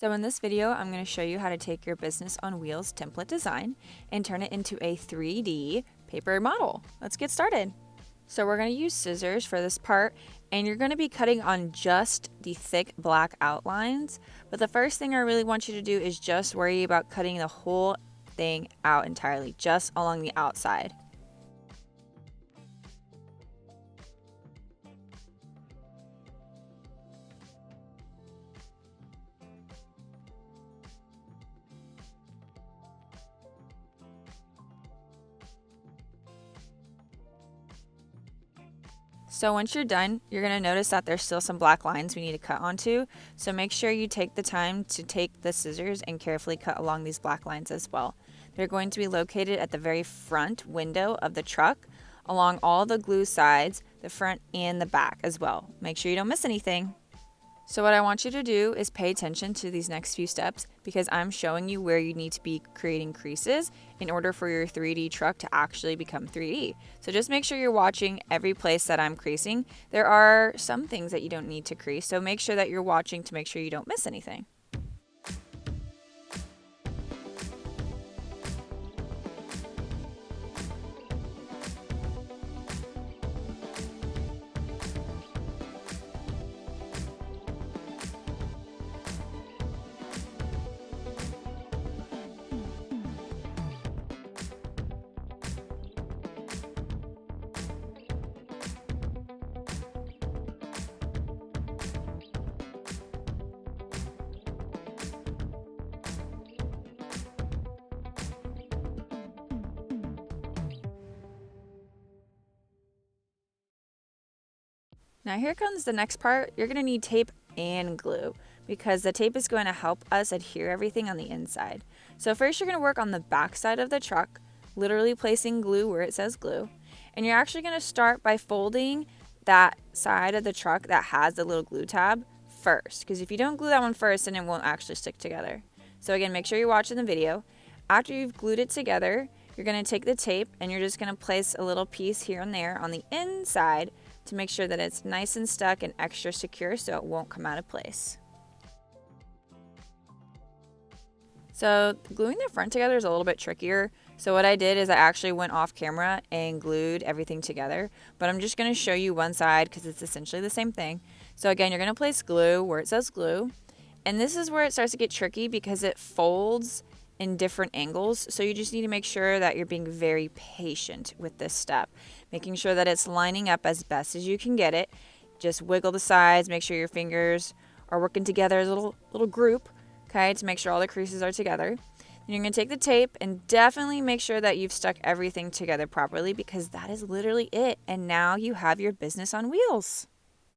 So in this video, I'm going to show you how to take your business on wheels template design and turn it into a 3D paper model. Let's get started. So we're going to use scissors for this part, and you're going to be cutting on just the thick black outlines. But the first thing I really want you to do is just worry about cutting the whole thing out entirely, just along the outside. So once you're done, you're going to notice that there's still some black lines we need to cut onto. So make sure you take the time to take the scissors and carefully cut along these black lines as well. They're going to be located at the very front window of the truck, along all the glue sides, the front and the back as well. Make sure you don't miss anything. So what I want you to do is pay attention to these next few steps because I'm showing you where you need to be creating creases in order for your 3D truck to actually become 3D. So just make sure you're watching every place that I'm creasing. There are some things that you don't need to crease, so make sure that you're watching to make sure you don't miss anything. Now here comes the next part. You're going to need tape and glue because the tape is going to help us adhere everything on the inside. So first you're going to work on the back side of the truck, literally placing glue where it says glue. And you're actually going to start by folding that side of the truck that has the little glue tab first, because if you don't glue that one first, then it won't actually stick together. So again, make sure you're watching the video. After you've glued it together, you're going to take the tape and you're just going to place a little piece here and there on the inside to make sure that it's nice and stuck and extra secure so it won't come out of place. So gluing the front together is a little bit trickier. So what I did is I actually went off camera and glued everything together, but I'm just going to show you one side because it's essentially the same thing. So again, you're going to place glue where it says glue, and this is where it starts to get tricky because it folds in different angles. So you just need to make sure that you're being very patient with this step, making sure that it's lining up as best as you can get it. Just wiggle the sides, make sure your fingers are working together as a little group, okay, to make sure all the creases are together. Then you're going to take the tape and definitely make sure that you've stuck everything together properly because that is literally it. And now you have your business on wheels.